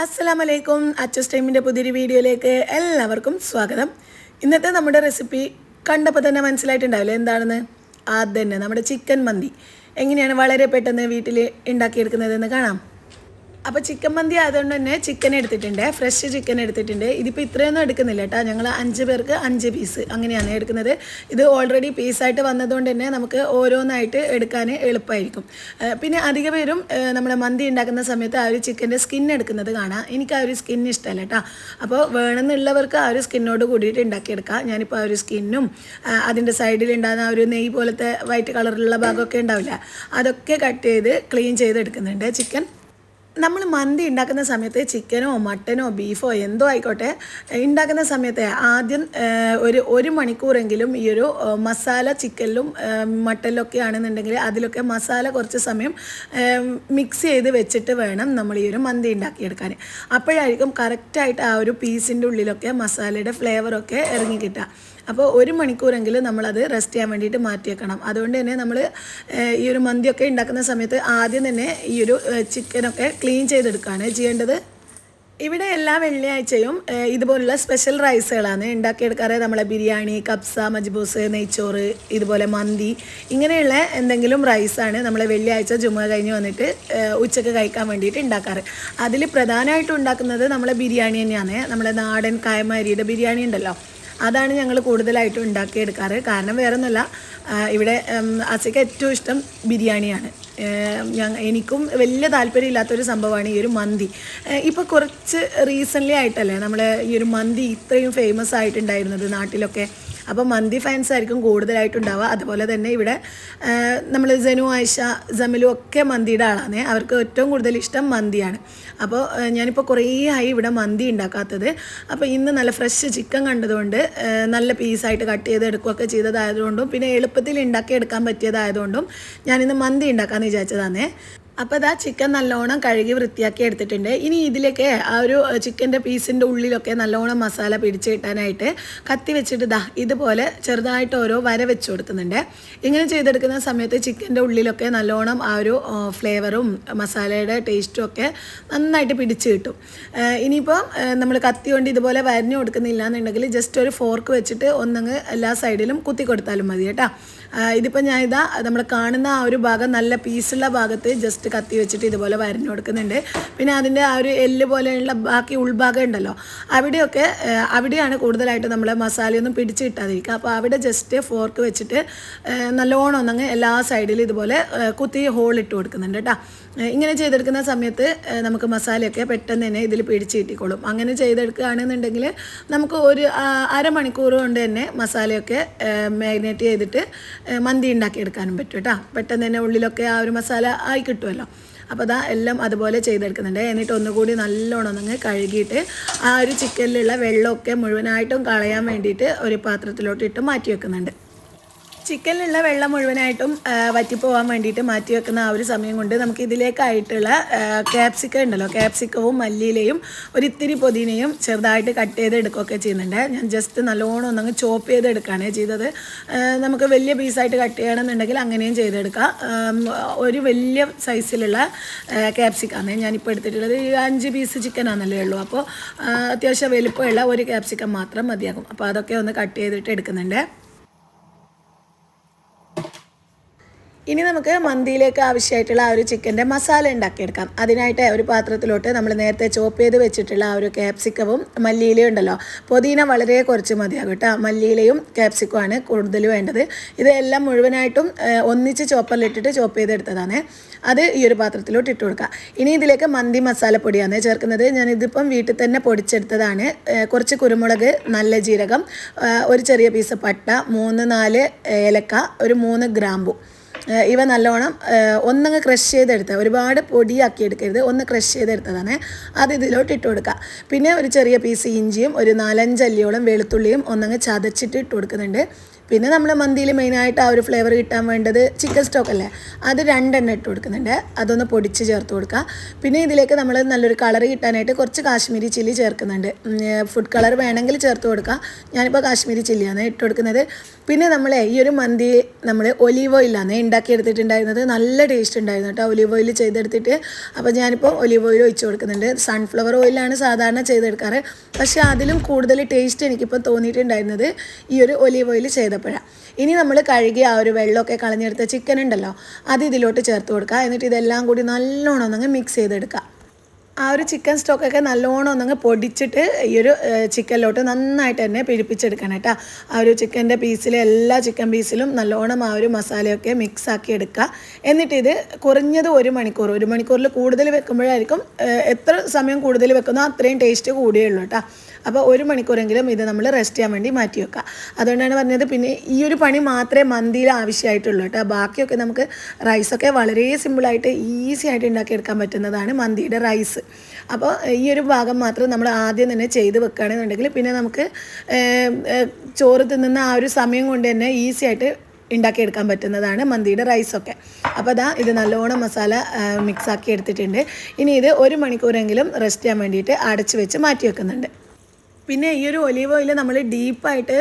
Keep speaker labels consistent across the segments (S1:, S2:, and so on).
S1: അസ്സലാമലൈക്കും. അച്ചസ് ടൈമിൻ്റെ പുതിയൊരു വീഡിയോയിലേക്ക് എല്ലാവർക്കും സ്വാഗതം. ഇന്നത്തെ നമ്മുടെ റെസിപ്പി കണ്ടപ്പോൾ തന്നെ മനസ്സിലായിട്ടുണ്ടാവില്ലേ എന്താണെന്ന്? അതന്നെ നമ്മുടെ ചിക്കൻ മന്തി എങ്ങനെയാണ് വളരെ പെട്ടെന്ന് വീട്ടിൽ ഉണ്ടാക്കിയെടുക്കുന്നതെന്ന് കാണാം. അപ്പോൾ ചിക്കൻ മന്തി ആയതുകൊണ്ട് തന്നെ ചിക്കൻ എടുത്തിട്ടുണ്ട്, ഫ്രഷ് ചിക്കൻ എടുത്തിട്ടുണ്ട്. ഇതിപ്പോൾ ഇത്രയൊന്നും എടുക്കുന്നില്ല കേട്ടോ, ഞങ്ങൾ 5 പേർക്ക് 5 പീസ് അങ്ങനെയാണ് എടുക്കുന്നത്. ഇത് ഓൾറെഡി പീസായിട്ട് വന്നതുകൊണ്ട് തന്നെ നമുക്ക് ഓരോന്നായിട്ട് എടുക്കാൻ എളുപ്പമായിരിക്കും. പിന്നെ അധിക പേരും നമ്മൾ മന്തി ഉണ്ടാക്കുന്ന സമയത്ത് ആ ഒരു ചിക്കൻ്റെ സ്കിൻ എടുക്കുന്നത് കാണാം. എനിക്ക് ആ ഒരു സ്കിൻ ഇഷ്ടമല്ല കേട്ടോ. അപ്പോൾ വേണമെന്നുള്ളവർക്ക് ആ ഒരു സ്കിന്നോട് കൂടിയിട്ട് ഉണ്ടാക്കിയെടുക്കാം. ഞാനിപ്പോൾ ആ ഒരു സ്കിന്നും അതിൻ്റെ സൈഡിലുണ്ടാകുന്ന ആ ഒരു നെയ്യ് പോലത്തെ വൈറ്റ് കളറിലുള്ള ഭാഗമൊക്കെ ഉണ്ടാവില്ല, അതൊക്കെ കട്ട് ചെയ്ത് ക്ലീൻ ചെയ്തെടുക്കുന്നുണ്ട് ചിക്കൻ. നമ്മൾ മന്തി ഉണ്ടാക്കുന്ന സമയത്ത് ചിക്കനോ മട്ടനോ ബീഫോ എന്തോ ആയിക്കോട്ടെ ഉണ്ടാക്കുന്ന സമയത്ത് ആദ്യം ഒരു മണിക്കൂറെങ്കിലും ഈ ഒരു മസാല ചിക്കനിലും മട്ടനിലൊക്കെ ആണെന്നുണ്ടെങ്കിൽ അതിലൊക്കെ മസാല കുറച്ച് സമയം മിക്സ് ചെയ്ത് വെച്ചിട്ട് വേണം നമ്മൾ ഈ ഒരു മന്തി ഉണ്ടാക്കിയെടുക്കാൻ. അപ്പോഴായിരിക്കും കറക്റ്റായിട്ട് ആ ഒരു പീസിൻ്റെ ഉള്ളിലൊക്കെ മസാലയുടെ ഫ്ലേവറൊക്കെ ഇറങ്ങി കിട്ടുക. അപ്പോൾ 1 മണിക്കൂറെങ്കിലും നമ്മളത് റെസ്റ്റ് ചെയ്യാൻ വേണ്ടിയിട്ട് മാറ്റി വെക്കണം. അതുകൊണ്ട് തന്നെ നമ്മൾ ഈ ഒരു മന്തിയൊക്കെ ഉണ്ടാക്കുന്ന സമയത്ത് ആദ്യം തന്നെ ഈ ഒരു ചിക്കനൊക്കെ ക്ലീൻ ചെയ്തെടുക്കുകയാണ് ചെയ്യേണ്ടത്. ഇവിടെ എല്ലാ വെള്ളിയാഴ്ചയും ഇതുപോലുള്ള സ്പെഷ്യൽ റൈസുകളാണ് ഉണ്ടാക്കിയെടുക്കാറ്. നമ്മളെ ബിരിയാണി, കബ്സ, മജ്ബൂസ്, നെയ്ച്ചോറ്, ഇതുപോലെ മന്തി, ഇങ്ങനെയുള്ള എന്തെങ്കിലും റൈസാണ് നമ്മൾ വെള്ളിയാഴ്ച ജുമുഅ കഴിഞ്ഞ് വന്നിട്ട് ഉച്ചക്ക് കഴിക്കാൻ വേണ്ടിയിട്ട് ഉണ്ടാക്കാറ്. അതിൽ പ്രധാനമായിട്ടും ഉണ്ടാക്കുന്നത് നമ്മളെ ബിരിയാണി തന്നെയാണ്. നമ്മളെ നാടൻ കായമരിയുടെ ബിരിയാണി ഉണ്ടല്ലോ, അതാണ് ഞങ്ങൾ കൂടുതലായിട്ടും ഉണ്ടാക്കിയെടുക്കാറ്. കാരണം വേറെ ഒന്നുമല്ല, ഇവിടെ അസയ്ക്ക് ഏറ്റവും ഇഷ്ടം ബിരിയാണിയാണ്. എനിക്കും വലിയ താല്പര്യമില്ലാത്തൊരു സംഭവമാണ് ഈ ഒരു മന്തി. ഇപ്പോൾ കുറച്ച് റീസെൻ്റ്ലി ആയിട്ടല്ലേ നമ്മൾ ഈ ഒരു മന്തി ഇത്രയും ഫേമസ് ആയിട്ടുണ്ടായിരുന്നത് നാട്ടിലൊക്കെ. അപ്പോൾ മന്തി ഫാൻസ് ആയിരിക്കും കൂടുതലായിട്ടുണ്ടാവുക. അതുപോലെ തന്നെ ഇവിടെ നമ്മൾ ജനു, ആയിഷ, ജമിലും ഒക്കെ മന്തിയുടെ ആളാണ്. അവർക്ക് ഏറ്റവും കൂടുതൽ ഇഷ്ടം മന്തിയാണ്. അപ്പോൾ ഞാനിപ്പോൾ കുറേ ആയി ഇവിടെ മന്തി ഉണ്ടാക്കാത്തത്. അപ്പോൾ ഇന്ന് നല്ല ഫ്രഷ് ചിക്കൻ കണ്ടതുകൊണ്ട് നല്ല പീസായിട്ട് കട്ട് ചെയ്ത് എടുക്കുകയൊക്കെ ചെയ്തതായതുകൊണ്ടും പിന്നെ എളുപ്പത്തിൽ ഉണ്ടാക്കിയെടുക്കാൻ പറ്റിയതായതുകൊണ്ടും ഞാനിന്ന് മന്തി ഉണ്ടാക്കാമെന്ന് വിചാരിച്ചതാണ്. അപ്പോൾ ഇതാ ചിക്കൻ നല്ലോണം കഴുകി വൃത്തിയാക്കി എടുത്തിട്ടുണ്ട്. ഇനി ഇതിലേക്ക് ആ ഒരു ചിക്കൻ്റെ പീസിൻ്റെ ഉള്ളിലൊക്കെ നല്ലോണം മസാല പിടിച്ച് കിട്ടാനായിട്ട് കത്തി വെച്ചിട്ട് ഇതുപോലെ ചെറുതായിട്ട് ഓരോ വര വെച്ച് കൊടുക്കുന്നുണ്ട്. ഇങ്ങനെ ചെയ്തെടുക്കുന്ന സമയത്ത് ചിക്കൻ്റെ ഉള്ളിലൊക്കെ നല്ലോണം ആ ഒരു ഫ്ലേവറും മസാലയുടെ ടേസ്റ്റും ഒക്കെ നന്നായിട്ട് പിടിച്ച് കിട്ടും. ഇനിയിപ്പോൾ നമ്മൾ കത്തി കൊണ്ട് ഇതുപോലെ വരഞ്ഞു കൊടുക്കുന്നില്ല എന്നുണ്ടെങ്കിൽ ജസ്റ്റ് ഒരു ഫോർക്ക് വെച്ചിട്ട് ഒന്നങ്ങ് എല്ലാ സൈഡിലും കുത്തി കൊടുത്താലും മതി കേട്ടോ. ഇതിപ്പോൾ ഞാൻ നമ്മൾ കാണുന്ന ആ ഒരു ഭാഗം നല്ല പീസുള്ള ഭാഗത്ത് ജസ്റ്റ് കത്തി വെച്ചിട്ട് ഇതുപോലെ വരഞ്ഞു കൊടുക്കുന്നുണ്ട്. പിന്നെ അതിൻ്റെ ആ ഒരു എല്ല് പോലെയുള്ള ബാക്കി ഉൾഭാഗം ഉണ്ടല്ലോ, അവിടെയാണ് കൂടുതലായിട്ട് നമ്മൾ മസാലയൊന്നും പിടിച്ച് കിട്ടാതിരിക്കുക. അപ്പോൾ അവിടെ ജസ്റ്റ് ഫോർക്ക് വെച്ചിട്ട് നല്ലോണം ഒന്നങ്ങ് എല്ലാ സൈഡിലും ഇതുപോലെ കുത്തി ഹോളിട്ട് കൊടുക്കുന്നുണ്ട് കേട്ടോ. ഇങ്ങനെ ചെയ്തെടുക്കുന്ന സമയത്ത് നമുക്ക് മസാലയൊക്കെ പെട്ടെന്ന് തന്നെ ഇതിൽ പിടിച്ച് കിട്ടിക്കോളും. അങ്ങനെ ചെയ്തെടുക്കുകയാണെന്നുണ്ടെങ്കിൽ നമുക്ക് ഒരു അരമണിക്കൂർ കൊണ്ട് തന്നെ മസാലയൊക്കെ മാരിനേറ്റ് ചെയ്തിട്ട് മന്തി ഉണ്ടാക്കിയെടുക്കാനും പറ്റും കേട്ടോ. പെട്ടെന്ന് തന്നെ ഉള്ളിലൊക്കെ ആ ഒരു മസാല ആയി കിട്ടുമല്ലോ. അപ്പോൾ എല്ലാം അതുപോലെ ചെയ്തെടുക്കുന്നുണ്ട്. എന്നിട്ട് ഒന്നുകൂടി നല്ലോണം ഒന്ന് കഴുകിയിട്ട് ആ ഒരു ചിക്കനിലുള്ള വെള്ളമൊക്കെ മുഴുവനായിട്ടും കളയാൻ വേണ്ടിയിട്ട് ഒരു പാത്രത്തിലോട്ട് ഇട്ട് മാറ്റി വെക്കുന്നുണ്ട്. ചിക്കനിലുള്ള വെള്ളം മുഴുവനായിട്ടും വറ്റിപ്പോകാൻ വേണ്ടിയിട്ട് മാറ്റി വെക്കുന്ന ആ ഒരു സമയം കൊണ്ട് നമുക്ക് ഇതിലേക്കായിട്ടുള്ള ക്യാപ്സിക്കം ഉണ്ടല്ലോ, ക്യാപ്സിക്കവും മല്ലിയിലയും ഒരിത്തിരി പുതിനയും ചെറുതായിട്ട് കട്ട് ചെയ്ത് എടുക്കുകയൊക്കെ ചെയ്യുന്നുണ്ട്. ഞാൻ ജസ്റ്റ് നല്ലോണം ഒന്നങ്ങ് ചോപ്പ് ചെയ്തെടുക്കുകയാണ് ചെയ്തത്. നമുക്ക് വലിയ പീസായിട്ട് കട്ട് ചെയ്യണമെന്നുണ്ടെങ്കിൽ അങ്ങനെയും ചെയ്തെടുക്കാം. ഒരു വലിയ സൈസിലുള്ള ക്യാപ്സിക്കാണ് ഞാനിപ്പോൾ എടുത്തിട്ടുള്ളത്. 5 പീസ് ചിക്കനാണല്ലേ ഉള്ളൂ, അപ്പോൾ അത്യാവശ്യം വലുപ്പമുള്ള ഒരു ക്യാപ്സിക്കം മാത്രം മതിയാകും. അപ്പോൾ അതൊക്കെ ഒന്ന് കട്ട് ചെയ്തിട്ട് എടുക്കുന്നുണ്ട്. ഇനി നമുക്ക് മന്തിയിലേക്ക് ആവശ്യമായിട്ടുള്ള ആ ഒരു ചിക്കൻ്റെ മസാല ഉണ്ടാക്കിയെടുക്കാം. അതിനായിട്ട് ഒരു പാത്രത്തിലോട്ട് നമ്മൾ നേരത്തെ ചോപ്പ് ചെയ്ത് വെച്ചിട്ടുള്ള ആ ഒരു ക്യാപ്സിക്കവും മല്ലിയിലയും ഉണ്ടല്ലോ, പുതിന വളരെ കുറച്ച് മതിയാകും കേട്ടോ. മല്ലിയിലയും ക്യാപ്സിക്കമാണ് കൂടുതൽ വേണ്ടത്. ഇതെല്ലാം മുഴുവനായിട്ടും ഒന്നിച്ച് ചോപ്പറിലിട്ടിട്ട് ചോപ്പ് ചെയ്തെടുത്തതാണ്. അത് ഈ ഒരു പാത്രത്തിലോട്ട് ഇട്ട് കൊടുക്കുക. ഇനി ഇതിലേക്ക് മന്തി മസാലപ്പൊടിയാണ് ചേർക്കുന്നത്. ഞാനിതിപ്പം വീട്ടിൽ തന്നെ പൊടിച്ചെടുത്തതാണ്. കുറച്ച് കുരുമുളക്, നല്ല ജീരകം, ഒരു ചെറിയ പീസ് പട്ട, 3-4 ഏലക്ക, ഒരു 3 ഗ്രാമ്പു, ഇവ നല്ലോണം ഒന്നങ്ങ് ക്രഷ് ചെയ്തെടുത്ത, ഒരുപാട് പൊടിയാക്കി എടുക്കരുത്, ഒന്ന് ക്രഷ് ചെയ്തെടുത്തതാണ്. അത് ഇതിലോട്ട് ഇട്ട് കൊടുക്കുക. പിന്നെ ഒരു ചെറിയ പീസ് ഇഞ്ചിയും ഒരു 4-5 അല്ലിയോളം വെളുത്തുള്ളിയും ഒന്നങ്ങ് ചതച്ചിട്ട് ഇട്ട് കൊടുക്കുന്നുണ്ട്. പിന്നെ നമ്മൾ മന്തിയിൽ മെയിനായിട്ട് ആ ഒരു ഫ്ലേവർ കിട്ടാൻ വേണ്ടത് ചിക്കൻ സ്റ്റോക്ക് അല്ലേ, അത് 2 എണ്ണം ഇട്ട് കൊടുക്കുന്നുണ്ട്. അതൊന്ന് പൊടിച്ച് ചേർത്ത് കൊടുക്കുക. പിന്നെ ഇതിലേക്ക് നമ്മൾ നല്ലൊരു കളർ കിട്ടാനായിട്ട് കുറച്ച് കാശ്മീരി ചില്ലി ചേർക്കുന്നുണ്ട്. ഫുഡ് കളർ വേണമെങ്കിൽ ചേർത്ത് കൊടുക്കുക. ഞാനിപ്പോൾ കാശ്മീരി ചില്ലിയാണ് ഇട്ട് കൊടുക്കുന്നത്. പിന്നെ ഈ ഒരു മന്തി നമ്മൾ ഒലീവ് ഓയിലാണ് ഉണ്ടാക്കിയെടുത്തിട്ടുണ്ടായിരുന്നത്. നല്ല ടേസ്റ്റ് ഉണ്ടായിരുന്നു കേട്ടോ, ഒലീവ് ഓയിൽ ചെയ്തെടുത്തിട്ട്. അപ്പോൾ ഞാനിപ്പോൾ ഒലീവ് ഓയിൽ ഒഴിച്ച് കൊടുക്കുന്നുണ്ട്. സൺഫ്ലവർ ഓയിലാണ് സാധാരണ ചെയ്തെടുക്കാറ്, പക്ഷേ അതിലും കൂടുതൽ ടേസ്റ്റ് എനിക്കിപ്പോൾ തോന്നിയിട്ടുണ്ടായിരുന്നത് ഈ ഒരു ഒലീവ് ഓയിൽ ചെയ്തപ്പോഴാണ്. ഇനി നമ്മൾ കഴുകി ആ ഒരു വെള്ളമൊക്കെ കളഞ്ഞെടുത്ത ചിക്കൻ ഉണ്ടല്ലോ, അത് ഇതിലോട്ട് ചേർത്ത് കൊടുക്കുക. എന്നിട്ട് ഇതെല്ലാം കൂടി നല്ലോണം ഒന്നങ്ങ് മിക്സ് ചെയ്തെടുക്കുക. ആ ഒരു ചിക്കൻ സ്റ്റോക്കൊക്കെ നല്ലോണം ഒന്നങ്ങ് പൊടിച്ചിട്ട് ഈ ഒരു ചിക്കനിലോട്ട് നന്നായിട്ട് തന്നെ പിടിപ്പിച്ചെടുക്കണം കേട്ടോ. ആ ഒരു ചിക്കൻ്റെ പീസിലെ എല്ലാ ചിക്കൻ പീസിലും നല്ലോണം ആ ഒരു മസാലയൊക്കെ മിക്സ് ആക്കി എടുക്കുക. എന്നിട്ട് ഇത് കുറഞ്ഞത് 1 മണിക്കൂർ, 1 മണിക്കൂറിൽ കൂടുതൽ വെക്കുമ്പോഴായിരിക്കും, എത്ര സമയം കൂടുതൽ വെക്കുന്നോ അത്രയും ടേസ്റ്റ് കൂടിയുള്ളൂ കേട്ടോ. അപ്പോൾ 1 മണിക്കൂറെങ്കിലും ഇത് നമ്മൾ റെസ്റ്റ് ചെയ്യാൻ വേണ്ടി മാറ്റി വെക്കുക. അതുകൊണ്ടാണ് പറഞ്ഞത്. പിന്നെ ഈ ഒരു പണി മാത്രമേ മന്തിയിൽ ആവശ്യമായിട്ടുള്ളൂ കേട്ടോ. ബാക്കിയൊക്കെ നമുക്ക് റൈസൊക്കെ വളരെ സിമ്പിളായിട്ട് ഈസി ആയിട്ട് ഉണ്ടാക്കിയെടുക്കാൻ പറ്റുന്നതാണ് മന്തിയുടെ റൈസ്. അപ്പോൾ ഈ ഒരു ഭാഗം മാത്രം നമ്മൾ ആദ്യം തന്നെ ചെയ്ത് വെക്കുകയാണെന്നുണ്ടെങ്കിൽ പിന്നെ നമുക്ക് ചോറ് തിന്നുന്ന ആ ഒരു സമയം കൊണ്ട് തന്നെ ഈസി ആയിട്ട് ഉണ്ടാക്കിയെടുക്കാൻ പറ്റുന്നതാണ് മന്തിയുടെ റൈസൊക്കെ. അപ്പോൾ ഇത് നല്ലോണം മസാല മിക്സാക്കി എടുത്തിട്ടുണ്ട്. ഇനി ഇത് 1 മണിക്കൂറെങ്കിലും റെസ്റ്റ് ചെയ്യാൻ വേണ്ടിയിട്ട് അടച്ച് വെച്ച് മാറ്റി വെക്കുന്നുണ്ട്. പിന്നെ ഈ ഒരു ഒലീവ് ഓയിൽ നമ്മൾ ഡീപ്പായിട്ട്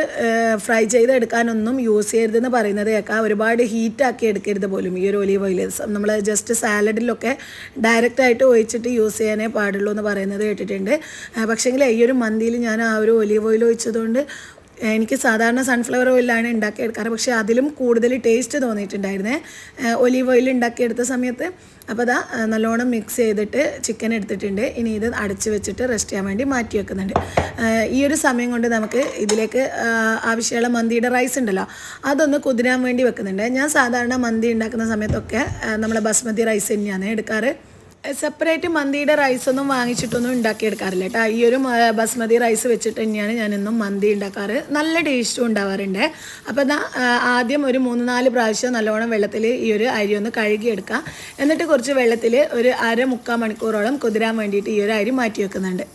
S1: ഫ്രൈ ചെയ്തെടുക്കാനൊന്നും യൂസ് ചെയ്യരുതെന്ന് പറയുന്നത് കേൾക്കാം. ഒരുപാട് ഹീറ്റാക്കി എടുക്കരുത് പോലും ഈ ഒരു ഒലീവ് ഓയിൽ. നമ്മൾ ജസ്റ്റ് സാലഡിലൊക്കെ ഡയറക്റ്റായിട്ട് ഒഴിച്ചിട്ട് യൂസ് ചെയ്യാനേ പാടുള്ളൂ എന്ന് പറയുന്നത് കേട്ടിട്ടുണ്ട്. പക്ഷേങ്കിൽ ഈ ഒരു മന്തിയിൽ ഞാൻ ആ ഒരു ഒലീവ് ഓയിൽ ഒഴിച്ചതുകൊണ്ട് എനിക്ക് സാധാരണ സൺഫ്ലവർ ഓയിലാണ് ഉണ്ടാക്കിയെടുക്കാറ്, പക്ഷേ അതിലും കൂടുതൽ ടേസ്റ്റ് തോന്നിയിട്ടുണ്ടായിരുന്നേ ഒലീവ് ഓയിൽ ഉണ്ടാക്കിയെടുത്ത സമയത്ത്. അപ്പോൾ നല്ലോണം മിക്സ് ചെയ്തിട്ട് ചിക്കൻ എടുത്തിട്ടുണ്ട്. ഇനി ഇത് അടച്ച് വെച്ചിട്ട് റെസ്റ്റ് ചെയ്യാൻ വേണ്ടി മാറ്റി വെക്കുന്നുണ്ട്. ഈ ഒരു സമയം കൊണ്ട് നമുക്ക് ഇതിലേക്ക് ആവശ്യമുള്ള മന്തിയുടെ റൈസ് ഉണ്ടല്ലോ, അതൊന്ന് കുതിരാൻ വേണ്ടി വെക്കുന്നുണ്ട്. ഞാൻ സാധാരണ മന്തി ഉണ്ടാക്കുന്ന സമയത്തൊക്കെ നമ്മളെ ബസ്മതി റൈസ് തന്നെയാണ് എടുക്കാറ്. സെപ്പറേറ്റ് മന്തിയുടെ റൈസൊന്നും വാങ്ങിച്ചിട്ടൊന്നും ഉണ്ടാക്കിയെടുക്കാറില്ല കേട്ടോ. ഈ ഒരു ബസ്മതി റൈസ് വെച്ചിട്ട് തന്നെയാണ് ഞാനെന്നും മന്തി ഉണ്ടാക്കാറ്. നല്ല ടേസ്റ്റും ഉണ്ടാവാറുണ്ട്. അപ്പോൾ ആദ്യം ഒരു 3-4 പ്രാവശ്യം നല്ലോണം വെള്ളത്തിൽ ഈ ഒരു അരി ഒന്ന് കഴുകിയെടുക്കുക. എന്നിട്ട് കുറച്ച് വെള്ളത്തിൽ ഒരു 1/2-3/4 മണിക്കൂറോളം കുതിരാൻ വേണ്ടിയിട്ട് ഈ ഒരു അരി മാറ്റി വെക്കുന്നുണ്ട്.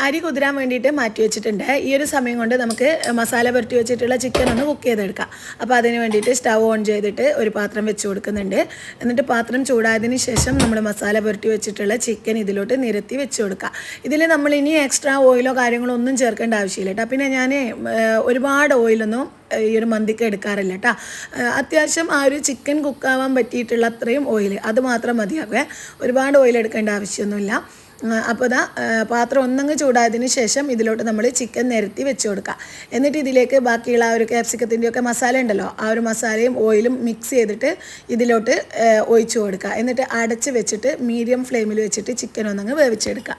S1: അരി കുതിരാൻ വേണ്ടിയിട്ട് മാറ്റി വെച്ചിട്ടുണ്ട്. ഈ ഒരു സമയം കൊണ്ട് നമുക്ക് മസാല പുരട്ടി വെച്ചിട്ടുള്ള ചിക്കൻ ഒന്ന് കുക്ക് ചെയ്തെടുക്കാം. അപ്പോൾ അതിന് വേണ്ടിയിട്ട് സ്റ്റവ് ഓൺ ചെയ്തിട്ട് ഒരു പാത്രം വെച്ച് കൊടുക്കുന്നുണ്ട്. എന്നിട്ട് പാത്രം ചൂടായതിന് ശേഷം നമ്മൾ മസാല പുരട്ടി വെച്ചിട്ടുള്ള ചിക്കൻ ഇതിലോട്ട് നിരത്തി വെച്ച് കൊടുക്കുക. ഇതിൽ നമ്മൾ ഇനി എക്സ്ട്രാ ഓയിലോ കാര്യങ്ങളോ ഒന്നും ചേർക്കേണ്ട ആവശ്യമില്ല കേട്ടോ. പിന്നെ ഞാൻ ഒരുപാട് ഓയിലൊന്നും ഈ ഒരു മന്തിക്ക് എടുക്കാറില്ല കേട്ടോ. അത്യാവശ്യം ആ ഒരു ചിക്കൻ കുക്കാവാൻ പറ്റിയിട്ടുള്ള അത്രയും ഓയിൽ അത് മാത്രം മതിയാവേ. ഒരുപാട് ഓയിൽ എടുക്കേണ്ട ആവശ്യമൊന്നുമില്ല. അപ്പോൾ പാത്രം ഒന്നങ്ങ് ചൂടായതിന് ശേഷം ഇതിലോട്ട് നമ്മൾ ചിക്കൻ നിരത്തി വെച്ച് കൊടുക്കുക. എന്നിട്ട് ഇതിലേക്ക് ബാക്കിയുള്ള ആ ഒരു ക്യാപ്സിക്കത്തിൻ്റെയൊക്കെ മസാല ഉണ്ടല്ലോ, ആ ഒരു മസാലയും ഓയിലും മിക്സ് ചെയ്തിട്ട് ഇതിലോട്ട് ഒഴിച്ചു കൊടുക്കുക. എന്നിട്ട് അടച്ച് വെച്ചിട്ട് മീഡിയം ഫ്ലെയിമിൽ വെച്ചിട്ട് ചിക്കൻ ഒന്നങ്ങ് വേവിച്ചെടുക്കുക.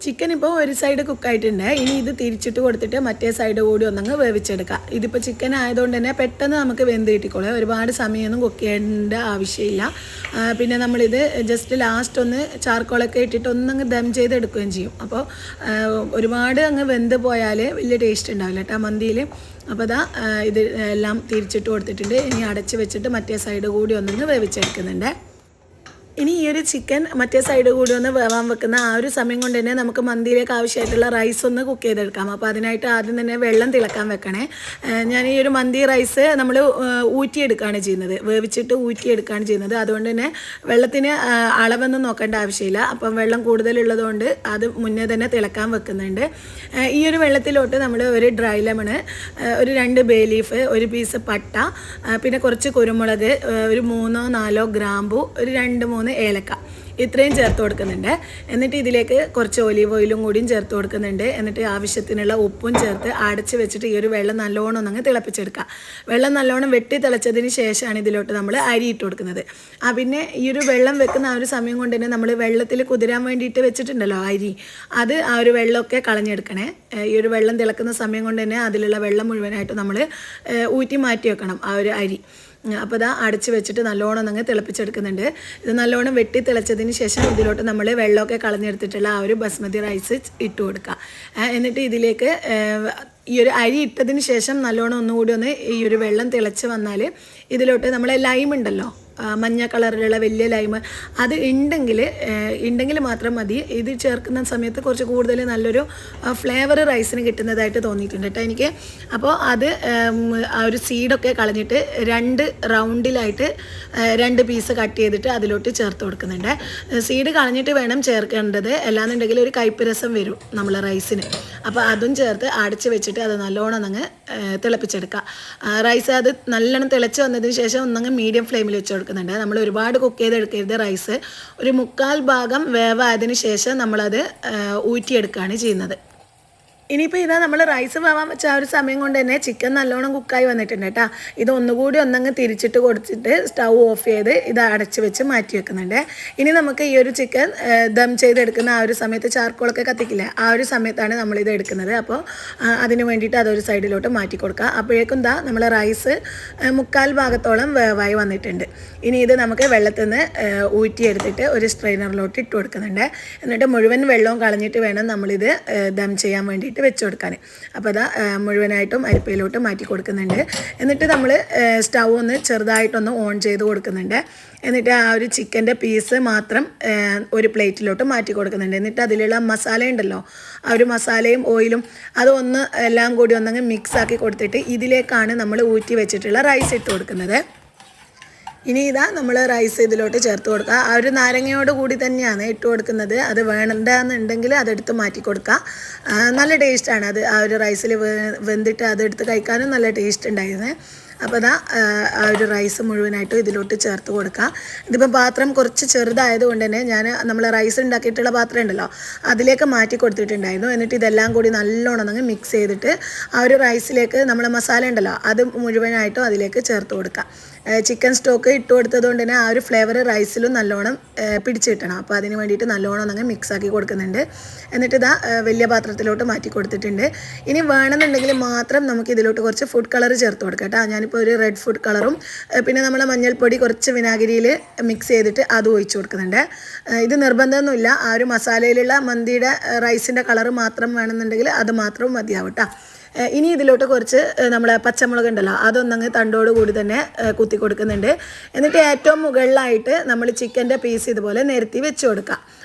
S1: ചിക്കൻ ഇപ്പോൾ ഒരു സൈഡ് കുക്കായിട്ടുണ്ട്. ഇനി ഇത് തിരിച്ചിട്ട് കൊടുത്തിട്ട് മറ്റേ സൈഡ് കൂടി ഒന്നങ്ങ് വേവിച്ചെടുക്കുക. ഇതിപ്പോൾ ചിക്കൻ ആയതുകൊണ്ട് തന്നെ പെട്ടെന്ന് നമുക്ക് വെന്ത് കിട്ടിക്കോളും. ഒരുപാട് സമയമൊന്നും കുക്ക് ചെയ്യേണ്ട ആവശ്യമില്ല. പിന്നെ നമ്മളിത് ജസ്റ്റ് ലാസ്റ്റ് ഒന്ന് ചാർക്കോളൊക്കെ ഇട്ടിട്ട് ഒന്നങ്ങ് ദം ചെയ്തെടുക്കുകയും ചെയ്യും. അപ്പോൾ ഒരുപാട് അങ്ങ് വെന്ത് പോയാൽ വലിയ ടേസ്റ്റ് ഉണ്ടാവില്ല കേട്ടോ മന്തിയിൽ. അപ്പോൾ ഇത് എല്ലാം തിരിച്ചിട്ട് കൊടുത്തിട്ടുണ്ട്. ഇനി അടച്ച് വെച്ചിട്ട് മറ്റേ സൈഡ് കൂടി ഒന്നങ്ങ് വേവിച്ചെടുക്കുന്നുണ്ട്. ഇനി ഈ ഒരു ചിക്കൻ മറ്റേ സൈഡ് കൂടി ഒന്ന് വേവാൻ വെക്കുന്ന ആ ഒരു സമയം കൊണ്ട് തന്നെ നമുക്ക് മന്തിയിലേക്ക് ആവശ്യമായിട്ടുള്ള റൈസ് ഒന്ന് കുക്ക് ചെയ്തെടുക്കാം. അപ്പോൾ അതിനായിട്ട് ആദ്യം തന്നെ വെള്ളം തിളക്കാൻ വെക്കണേ. ഞാൻ ഈ ഒരു മന്തി റൈസ് നമ്മൾ ഊറ്റിയെടുക്കുകയാണ് ചെയ്യുന്നത്, വേവിച്ചിട്ട് ഊറ്റിയെടുക്കുകയാണ് ചെയ്യുന്നത്. അതുകൊണ്ട് തന്നെ വെള്ളത്തിന് അളവൊന്നും നോക്കേണ്ട ആവശ്യമില്ല. അപ്പം വെള്ളം കൂടുതലുള്ളതുകൊണ്ട് അത് മുന്നേ തന്നെ തിളക്കാൻ വെക്കുന്നുണ്ട്. ഈ ഒരു വെള്ളത്തിലോട്ട് നമ്മൾ ഒരു ഡ്രൈ ലെമണ്, ഒരു 2 ബേ ലീഫ്, ഒരു പീസ് പട്ട, പിന്നെ കുറച്ച് കുരുമുളക്, ഒരു 3-4 ഗ്രാമ്പു, ഒരു 2-3 ഏലക്ക, ഇത്രയും ചേർത്ത് കൊടുക്കുന്നുണ്ട്. എന്നിട്ട് ഇതിലേക്ക് കുറച്ച് ഒലീവ് ഓയിലും കൂടിയും ചേർത്ത് കൊടുക്കുന്നുണ്ട്. എന്നിട്ട് ആവശ്യത്തിനുള്ള ഉപ്പും ചേർത്ത് അടച്ച് വെച്ചിട്ട് ഈ ഒരു വെള്ളം നല്ലോണം ഒന്നങ്ങ് തിളപ്പിച്ചെടുക്കുക. വെള്ളം നല്ലോണം വെട്ടി തിളച്ചതിന് ശേഷമാണ് ഇതിലോട്ട് നമ്മൾ അരി ഇട്ട് കൊടുക്കുന്നത്. പിന്നെ ഈ ഒരു വെള്ളം വെക്കുന്ന ആ ഒരു സമയം കൊണ്ട് തന്നെ നമ്മൾ വെള്ളത്തിൽ കുതിരാൻ വേണ്ടിയിട്ട് വെച്ചിട്ടുണ്ടല്ലോ അരി, അത് ആ ഒരു വെള്ളമൊക്കെ കളഞ്ഞെടുക്കണേ. ഈ ഒരു വെള്ളം തിളക്കുന്ന സമയം കൊണ്ട് തന്നെ അതിലുള്ള വെള്ളം മുഴുവനായിട്ട് നമ്മൾ ഊറ്റി മാറ്റി വെക്കണം ആ ഒരു അരി. അപ്പോൾ അടച്ച് വെച്ചിട്ട് നല്ലോണം അങ്ങ് തിളപ്പിച്ചെടുക്കുന്നുണ്ട്. ഇത് നല്ലോണം വെട്ടി തിളച്ചതിന് ശേഷം ഇതിലോട്ട് നമ്മൾ വെള്ളമൊക്കെ കളഞ്ഞെടുത്തിട്ടുള്ള ആ ഒരു ബസ്മതി റൈസ് ഇട്ട് കൊടുക്കുക. എന്നിട്ട് ഇതിലേക്ക് ഈ ഒരു അരി ഇട്ടതിന് ശേഷം നല്ലോണം ഒന്നുകൂടി ഒന്ന് ഈ ഒരു വെള്ളം തിളച്ച് വന്നാൽ ഇതിലോട്ട് നമ്മൾ ലൈം ഉണ്ടല്ലോ, മഞ്ഞ കളറിലുള്ള വലിയ ലൈമ് അത് ഉണ്ടെങ്കിൽ മാത്രം മതി. ഇത് ചേർക്കുന്ന സമയത്ത് കുറച്ച് കൂടുതൽ നല്ലൊരു ഫ്ലേവർ റൈസിന് കിട്ടുന്നതായിട്ട് തോന്നിയിട്ടുണ്ട് കേട്ടോ എനിക്ക്. അപ്പോൾ അത് ആ ഒരു സീഡൊക്കെ കളഞ്ഞിട്ട് 2 റൗണ്ടിലായിട്ട് 2 പീസ് കട്ട് ചെയ്തിട്ട് അതിലോട്ട് ചേർത്ത് കൊടുക്കുന്നുണ്ട്. സീഡ് കളഞ്ഞിട്ട് വേണം ചേർക്കേണ്ടത്, അല്ലാന്നുണ്ടെങ്കിൽ ഒരു കയ്പ്പ് രസം വരും നമ്മൾ റൈസിന്. അപ്പോൾ അതും ചേർത്ത് അടച്ച് വെച്ചിട്ട് അത് നല്ലോണം അങ്ങ് തിളപ്പിച്ചെടുക്കുക. റൈസ് അത് നല്ലോണം തിളച്ച് വന്നതിന് ശേഷം ഒന്നങ്ങ് മീഡിയം ഫ്ലെയിമിൽ വെച്ച് കൊടുക്കുന്നുണ്ട്. നമ്മൾ ഒരുപാട് കുക്ക് ചെയ്തെടുക്കരുത്. റൈസ് ഒരു 1/4 ഭാഗം വേവായതിന് ശേഷം നമ്മളത് ഊറ്റിയെടുക്കുകയാണ് ചെയ്യുന്നത്. ഇനിയിപ്പോൾ ഇതാ നമ്മൾ റൈസ് വേവാൻ വെച്ച ആ ഒരു സമയം കൊണ്ട് തന്നെ ചിക്കൻ നല്ലോണം കുക്കായി വന്നിട്ടുണ്ട് കേട്ടോ. ഇത് ഒന്നുകൂടി ഒന്നങ്ങ് തിരിച്ചിട്ട് കൊടുത്തിട്ട് സ്റ്റൗ ഓഫ് ചെയ്ത് ഇത് അടച്ച് വെച്ച് മാറ്റി വെക്കുന്നുണ്ട്. ഇനി നമുക്ക് ഈ ഒരു ചിക്കൻ ദം ചെയ്തെടുക്കുന്ന ആ ഒരു സമയത്ത് ചാർക്കോളൊക്കെ കത്തിക്കില്ല, ആ ഒരു സമയത്താണ് നമ്മളിത് എടുക്കുന്നത്. അപ്പോൾ അതിന് വേണ്ടിയിട്ട് അതൊരു സൈഡിലോട്ട് മാറ്റി കൊടുക്കുക. അപ്പോഴേക്കും ദാ നമ്മൾ റൈസ് 1/4 ഭാഗത്തോളം വേവായി വന്നിട്ടുണ്ട്. ഇനി ഇത് നമുക്ക് വെള്ളത്തിൽ നിന്ന് ഊറ്റിയെടുത്തിട്ട് ഒരു സ്ട്രെയിനറിലോട്ട് ഇട്ട് കൊടുക്കുന്നുണ്ട്. എന്നിട്ട് മുഴുവൻ വെള്ളവും കളഞ്ഞിട്ട് വേണം നമ്മളിത് ദം ചെയ്യാൻ വേണ്ടിയിട്ട് വെച്ച് കൊടുക്കാൻ. അപ്പോൾ അതാ മുഴുവനായിട്ടും അരിപ്പയിലോട്ട് മാറ്റി കൊടുക്കുന്നുണ്ട്. എന്നിട്ട് നമ്മൾ സ്റ്റൗ ഒന്ന് ചെറുതായിട്ടൊന്ന് ഓൺ ചെയ്ത് കൊടുക്കുന്നുണ്ട്. എന്നിട്ട് ആ ഒരു ചിക്കൻ്റെ പീസ് മാത്രം ഒരു പ്ലേറ്റിലോട്ട് മാറ്റി കൊടുക്കുന്നുണ്ട്. എന്നിട്ട് അതിലുള്ള മസാല ഉണ്ടല്ലോ, ആ ഒരു മസാലയും ഓയിലും അതൊന്ന് എല്ലാം കൂടി ഒന്നങ്ങ് മിക്സ് ആക്കി കൊടുത്തിട്ട് ഇതിലേക്കാണ് നമ്മൾ ഊറ്റി വെച്ചിട്ടുള്ള റൈസ് ഇട്ട് കൊടുക്കുന്നത്. ഇനി ഇതാ നമ്മൾ റൈസ് ഇതിലോട്ട് ചേർത്ത് കൊടുക്കുക. ആ ഒരു നാരങ്ങയോട് കൂടി തന്നെയാണ് ഇട്ട് കൊടുക്കുന്നത്. അത് വേണമെന്നുണ്ടെങ്കിൽ അതെടുത്ത് മാറ്റി കൊടുക്കുക. നല്ല ടേസ്റ്റാണ് അത്. ആ ഒരു റൈസിൽ വെന്തിട്ട് അതെടുത്ത് കഴിക്കാനും നല്ല ടേസ്റ്റ് ഉണ്ടായിരുന്നു. അപ്പോൾ അതാ ആ ഒരു റൈസ് മുഴുവനായിട്ടും ഇതിലോട്ട് ചേർത്ത് കൊടുക്കുക. ഇതിപ്പോൾ പാത്രം കുറച്ച് ചെറുതായതുകൊണ്ട് തന്നെ നമ്മൾ റൈസ് ഉണ്ടാക്കിയിട്ടുള്ള പാത്രം ഉണ്ടല്ലോ അതിലേക്ക് മാറ്റി കൊടുത്തിട്ടുണ്ടായിരുന്നു. എന്നിട്ട് ഇതെല്ലാം കൂടി നല്ലോണം അങ്ങ് മിക്സ് ചെയ്തിട്ട് ആ ഒരു റൈസിലേക്ക് നമ്മൾ മസാല ഉണ്ടല്ലോ അത് മുഴുവനായിട്ടും അതിലേക്ക് ചേർത്ത് കൊടുക്കുക. ചിക്കൻ സ്റ്റോക്ക് ഇട്ട് കൊടുത്തതുകൊണ്ട് തന്നെ ആ ഒരു ഫ്ലേവർ റൈസിലും നല്ലോണം പിടിച്ച് കിട്ടണം. അപ്പോൾ അതിന് വേണ്ടിയിട്ട് നല്ലോണം അങ്ങ് മിക്സ് ആക്കി കൊടുക്കുന്നുണ്ട്. എന്നിട്ട് ഇതാ വലിയ പാത്രത്തിലോട്ട് മാറ്റി കൊടുത്തിട്ടുണ്ട്. ഇനി വേണമെന്നുണ്ടെങ്കിൽ മാത്രം നമുക്ക് ഇതിലോട്ട് കുറച്ച് ഫുഡ് കളർ ചേർത്ത് കൊടുക്കാം കേട്ടോ. ഞാനിപ്പോൾ ഒരു റെഡ് ഫുഡ് കളറും പിന്നെ നമ്മൾ മഞ്ഞൾപ്പൊടി കുറച്ച് വിനാഗിരിയിൽ മിക്സ് ചെയ്തിട്ട് അതും ഒഴിച്ച് കൊടുക്കുന്നുണ്ട്. ഇത് നിർബന്ധമൊന്നുമില്ല, ആ ഒരു മസാലയിലുള്ള മന്തിയുടെ റൈസിൻ്റെ കളർ മാത്രം വേണമെന്നുണ്ടെങ്കിൽ അത് മാത്രം മതിയാവും കേട്ടോ. ഇനി ഇതിലോട്ട് കുറച്ച് നമ്മളെ പച്ചമുളക് ഉണ്ടല്ലോ അതൊന്നങ്ങ് തണ്ടോട് കൂടി തന്നെ കുത്തി കൊടുക്കുന്നുണ്ട്. എന്നിട്ട് ഏറ്റവും മുകളിലായിട്ട് നമ്മൾ ചിക്കൻ്റെ പീസ് ഇതുപോലെ നിരത്തി വെച്ച് കൊടുക്കുക.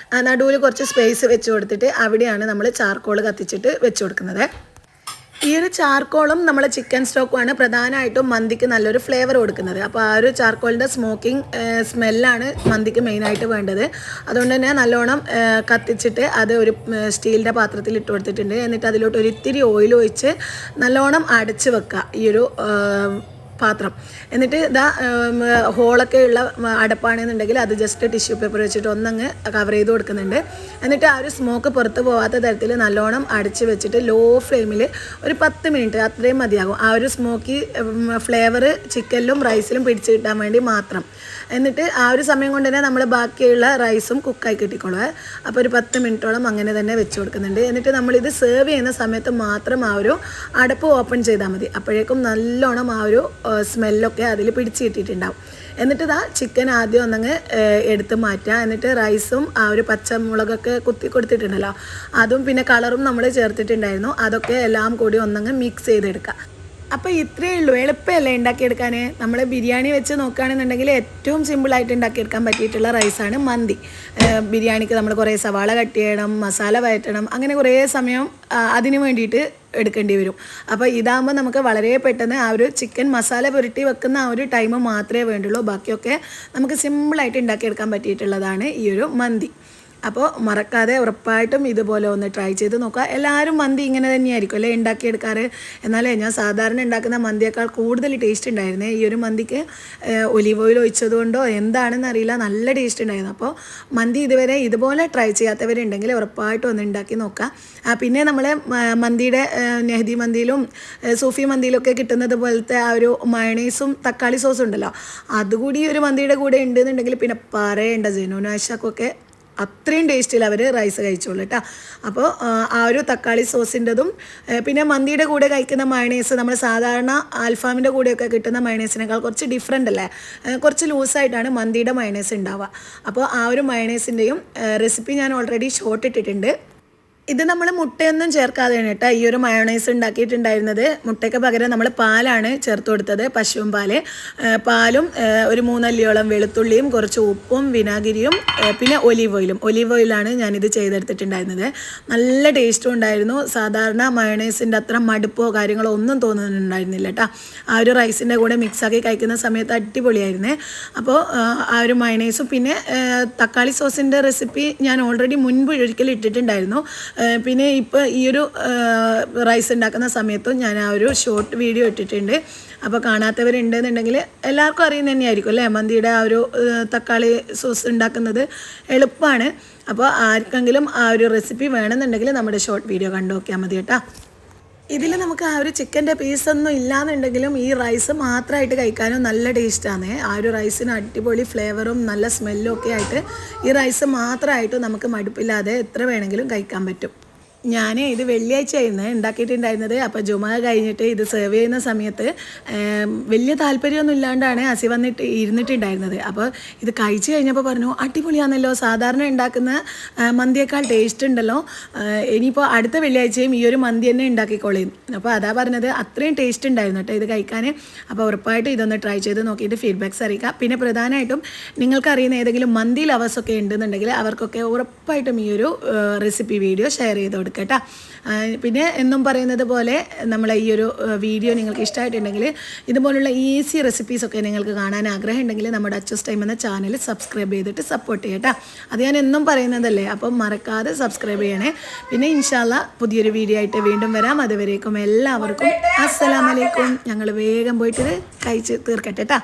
S1: നടുവിൽ കുറച്ച് സ്പേസ് വെച്ച് കൊടുത്തിട്ട് അവിടെയാണ് നമ്മൾ ചാർക്കോൾ കത്തിച്ചിട്ട് വെച്ച് കൊടുക്കുന്നത്. ഈ ഒരു ചാർക്കോളും നമ്മളെ ചിക്കൻ സ്റ്റോക്കുമാണ് പ്രധാനമായിട്ടും മന്തിക്ക് നല്ലൊരു ഫ്ലേവർ കൊടുക്കുന്നത്. അപ്പോൾ ആ ഒരു ചാർക്കോളിൻ്റെ സ്മോക്കിംഗ് സ്മെല്ലാണ് മന്തിക്ക് മെയിനായിട്ട് വേണ്ടത്. അതുകൊണ്ട് തന്നെ നല്ലോണം കത്തിച്ചിട്ട് അത് ഒരു സ്റ്റീലിൻ്റെ പാത്രത്തിൽ ഇട്ട് കൊടുത്തിട്ടുണ്ട്. എന്നിട്ട് അതിലോട്ട് ഒരു ഇത്തിരി ഓയിൽ ഒഴിച്ച് നല്ലോണം അടച്ച് വെക്കുക ഈ ഒരു പാത്രം. എന്നിട്ട് ഇതാ ഹോളൊക്കെ ഉള്ള അടപ്പാണെന്നുണ്ടെങ്കിൽ അത് ജസ്റ്റ് ടിഷ്യൂ പേപ്പർ വെച്ചിട്ട് ഒന്നങ്ങ് കവർ ചെയ്ത് കൊടുക്കുന്നുണ്ട്. എന്നിട്ട് ആ ഒരു സ്മോക്ക് പുറത്ത് പോകാത്ത തരത്തിൽ നല്ലോണം അടച്ച് വെച്ചിട്ട് ലോ ഫ്ലെയിമിൽ ഒരു 10 മിനിറ്റ് അത്രയും മതിയാകും. ആ ഒരു സ്മോക്കി ഫ്ലേവർ ചിക്കനിലും റൈസിലും പിടിച്ച് കിട്ടാൻ വേണ്ടി മാത്രം. എന്നിട്ട് ആ ഒരു സമയം കൊണ്ട് തന്നെ നമ്മൾ ബാക്കിയുള്ള റൈസും കുക്കായി കിട്ടിക്കോളുക. അപ്പോൾ ഒരു 10 മിനിറ്റോളം അങ്ങനെ തന്നെ വെച്ച് കൊടുക്കുന്നുണ്ട്. എന്നിട്ട് നമ്മളിത് സെർവ് ചെയ്യുന്ന സമയത്ത് മാത്രം ആ ഒരു അടപ്പ് ഓപ്പൺ ചെയ്താൽ മതി. അപ്പോഴേക്കും നല്ലോണം ആ ഒരു സ്മെല്ലൊക്കെ അതിൽ പിടിച്ച് കിട്ടിയിട്ടുണ്ടാവും. എന്നിട്ട് ഇതാ ചിക്കൻ ആദ്യം ഒന്നങ്ങ് എടുത്ത് മാറ്റുക. എന്നിട്ട് റൈസും ആ ഒരു പച്ചമുളകൊക്കെ കുത്തി കൊടുത്തിട്ടുണ്ടല്ലോ അതും പിന്നെ കളറും നമ്മൾ ചേർത്തിട്ടുണ്ടായിരുന്നു, അതൊക്കെ എല്ലാം കൂടി ഒന്നങ്ങ് മിക്സ് ചെയ്തെടുക്കുക. അപ്പോൾ ഇത്രയേ ഉള്ളൂ, എളുപ്പമല്ലേ ഉണ്ടാക്കിയെടുക്കാൻ. നമ്മൾ ബിരിയാണി വെച്ച് നോക്കുകയാണെന്നുണ്ടെങ്കിൽ ഏറ്റവും സിമ്പിളായിട്ട് ഉണ്ടാക്കിയെടുക്കാൻ പറ്റിയിട്ടുള്ള റൈസാണ് മന്തി. ബിരിയാണിക്ക് നമ്മൾ കുറേ സവാള കട്ട് ചെയ്യണം, മസാല വഴറ്റണം, അങ്ങനെ കുറേ സമയം അതിന് വേണ്ടിയിട്ട് എടുക്കേണ്ടി വരും. അപ്പോൾ ഇതാകുമ്പോൾ നമുക്ക് വളരെ പെട്ടെന്ന് ആ ഒരു ചിക്കൻ മസാല പുരട്ടി വെക്കുന്ന ആ ഒരു ടൈം മാത്രമേ വേണ്ടുള്ളൂ. ബാക്കിയൊക്കെ നമുക്ക് സിമ്പിളായിട്ട് ഉണ്ടാക്കിയെടുക്കാൻ പറ്റിയിട്ടുള്ളതാണ് ഈ ഒരു മന്തി. അപ്പോൾ മറക്കാതെ ഉറപ്പായിട്ടും ഇതുപോലെ ഒന്ന് ട്രൈ ചെയ്ത് നോക്കുക. എല്ലാവരും മന്തി ഇങ്ങനെ തന്നെയായിരിക്കും അല്ലേ ഉണ്ടാക്കിയെടുക്കാറ്. എന്നാലേ ഞാൻ സാധാരണ ഉണ്ടാക്കുന്ന മന്തിയേക്കാൾ കൂടുതൽ ടേസ്റ്റ് ഉണ്ടായിരുന്നേ ഈ ഒരു മന്തിക്ക്. ഒലീവ് ഓയിൽ ഒഴിച്ചതുകൊണ്ടോ എന്താണെന്ന് അറിയില്ല, നല്ല ടേസ്റ്റ് ഉണ്ടായിരുന്നു. അപ്പോൾ മന്തി ഇതുവരെ ഇതുപോലെ ട്രൈ ചെയ്യാത്തവരുണ്ടെങ്കിൽ ഉറപ്പായിട്ടും ഒന്ന് ഉണ്ടാക്കി നോക്കുക. പിന്നെ നമ്മൾ മന്തിയുടെ നെഹദി മന്തിയിലും സൂഫി മന്തിയിലൊക്കെ കിട്ടുന്നത് പോലത്തെ ആ ഒരു മയണൈസും തക്കാളി സോസും ഉണ്ടല്ലോ, അതുകൂടി ഒരു മന്തിയുടെ കൂടെ ഉണ്ടെന്നുണ്ടെങ്കിൽ പിന്നെ പറയേണ്ട. ജനൂനാശക്കൊക്കെ അത്രയും ടേസ്റ്റിൽ അവർ റൈസ് കഴിച്ചോളൂ കേട്ടോ. അപ്പോൾ ആ ഒരു തക്കാളി സോസിൻ്റെതും പിന്നെ മന്തിയുടെ കൂടെ കഴിക്കുന്ന മയണൈസ് നമ്മൾ സാധാരണ അൽഫാമിൻ്റെ കൂടെയൊക്കെ കിട്ടുന്ന മയണൈസിനേക്കാൾ കുറച്ച് ഡിഫറെൻ്റ് അല്ലേ, കുറച്ച് ലൂസായിട്ടാണ് മന്തിയുടെ മയണൈസ് ഉണ്ടാവുക. അപ്പോൾ ആ ഒരു മയണൈസിൻ്റെയും റെസിപ്പി ഞാൻ ഓൾറെഡി ഷോർട്ട് ഇട്ടിട്ടുണ്ട്. ഇത് നമ്മൾ മുട്ടയൊന്നും ചേർക്കാതെയാണ് കേട്ടോ ഈ ഒരു മയോണൈസ് ഉണ്ടാക്കിയിട്ടുണ്ടായിരുന്നത്. മുട്ടയ്ക്ക് പകരം നമ്മൾ പാലാണ് ചേർത്ത് കൊടുത്തത്, പശുവും പാലും ഒരു 3 അല്ലിയോളം വെളുത്തുള്ളിയും കുറച്ച് ഉപ്പും വിനാഗിരിയും പിന്നെ ഒലീവ് ഓയിലാണ് ഞാനിത് ചെയ്തെടുത്തിട്ടുണ്ടായിരുന്നത്. നല്ല ടേസ്റ്റും ഉണ്ടായിരുന്നു. സാധാരണ മയോണൈസിൻ്റെ അത്ര മടുപ്പോ കാര്യങ്ങളോ ഒന്നും തോന്നുന്നുണ്ടായിരുന്നില്ല കേട്ടോ. ആ ഒരു റൈസിൻ്റെ കൂടെ മിക്സാക്കി കഴിക്കുന്ന സമയത്ത് അടിപൊളിയായിരുന്നേ. അപ്പോൾ ആ ഒരു മയോണൈസും പിന്നെ തക്കാളി സോസിൻ്റെ റെസിപ്പി ഞാൻ ഓൾറെഡി മുൻപ് ഒരിക്കലും ഇട്ടിട്ടുണ്ടായിരുന്നു. പിന്നെ ഇപ്പോൾ ഈ ഒരു റൈസ് ഉണ്ടാക്കുന്ന സമയത്തും ഞാൻ ആ ഒരു ഷോർട്ട് വീഡിയോ ഇട്ടിട്ടുണ്ട്. അപ്പോൾ കാണാത്തവരുണ്ടെന്നുണ്ടെങ്കിൽ എല്ലാവർക്കും അറിയുന്ന തന്നെയായിരിക്കും അല്ലേ, മന്തിയുടെ ആ ഒരു തക്കാളി സോസ് ഉണ്ടാക്കുന്നത് എളുപ്പമാണ്. അപ്പോൾ ആർക്കെങ്കിലും ആ ഒരു റെസിപ്പി വേണമെന്നുണ്ടെങ്കിൽ നമ്മുടെ ഷോർട്ട് വീഡിയോ കണ്ടു നോക്കിയാൽ മതി കേട്ടോ. ഇതിൽ നമുക്ക് ആ ഒരു ചിക്കൻ്റെ പീസൊന്നും ഇല്ലാന്നുണ്ടെങ്കിലും ഈ റൈസ് മാത്രമായിട്ട് കഴിക്കാനും നല്ല ടേസ്റ്റാണ്. ആ ഒരു റൈസിന് അടിപൊളി ഫ്ലേവറും നല്ല സ്മെല്ലും ഒക്കെ ആയിട്ട് ഈ റൈസ് മാത്രമായിട്ട് നമുക്ക് മടുപ്പില്ലാതെ എത്ര വേണമെങ്കിലും കഴിക്കാൻ പറ്റും. ഞാൻ ഇത് വെള്ളിയാഴ്ചയായിരുന്നു ഉണ്ടാക്കിയിട്ടുണ്ടായിരുന്നത്. അപ്പോൾ ജുമ കഴിഞ്ഞിട്ട് ഇത് സെർവ് ചെയ്യുന്ന സമയത്ത് വലിയ താല്പര്യമൊന്നും ഇല്ലാണ്ടാണ് അസി വന്നിട്ട് ഇരുന്നിട്ടുണ്ടായിരുന്നത്. അപ്പോൾ ഇത് കഴിച്ച് കഴിഞ്ഞപ്പോൾ പറഞ്ഞു അടിപൊളിയാണല്ലോ, സാധാരണ ഉണ്ടാക്കുന്ന മന്തിയേക്കാൾ ടേസ്റ്റ് ഉണ്ടല്ലോ, ഇനിയിപ്പോൾ അടുത്ത വെള്ളിയാഴ്ചയും ഈ ഒരു മന്തി തന്നെ ഉണ്ടാക്കിക്കോളയും. അപ്പോൾ അതാ പറഞ്ഞത്, അത്രയും ടേസ്റ്റ് ഉണ്ടായിരുന്നു കേട്ടോ ഇത് കഴിക്കാൻ. അപ്പോൾ ഉറപ്പായിട്ടും ഇതൊന്ന് ട്രൈ ചെയ്ത് നോക്കിയിട്ട് ഫീഡ്ബാക്ക്സ് അറിയിക്കുക. പിന്നെ പ്രധാനമായിട്ടും നിങ്ങൾക്കറിയുന്ന ഏതെങ്കിലും മന്തി ലവേഴ്സൊക്കെ ഉണ്ടെന്നുണ്ടെങ്കിൽ അവർക്കൊക്കെ ഉറപ്പായിട്ടും ഈ ഒരു റെസിപ്പി വീഡിയോ ഷെയർ ചെയ്ത് കൊടുക്കുക കേട്ടോ. പിന്നെ എന്നും പറയുന്നത് പോലെ നമ്മളെ ഈ ഒരു വീഡിയോ നിങ്ങൾക്ക് ഇഷ്ടമായിട്ടുണ്ടെങ്കിൽ ഇതുപോലുള്ള ഈസി റെസിപ്പീസൊക്കെ നിങ്ങൾക്ക് കാണാൻ ആഗ്രഹം ഉണ്ടെങ്കിൽ നമ്മുടെ അച്ചൂസ് ടൈം എന്ന ചാനൽ സബ്സ്ക്രൈബ് ചെയ്തിട്ട് സപ്പോർട്ട് ചെയ്യട്ടോ. അത് ഞാൻ എന്നും പറയുന്നതല്ലേ, അപ്പം മറക്കാതെ സബ്സ്ക്രൈബ് ചെയ്യണേ. പിന്നെ ഇൻഷാല്ല പുതിയൊരു വീഡിയോ ആയിട്ട് വീണ്ടും വരാം. അതുവരേക്കും എല്ലാവർക്കും അസ്സലാമലൈക്കും. ഞങ്ങൾ വേഗം പോയിട്ട് കഴിച്ച് തീർക്കട്ടെ കേട്ടോ.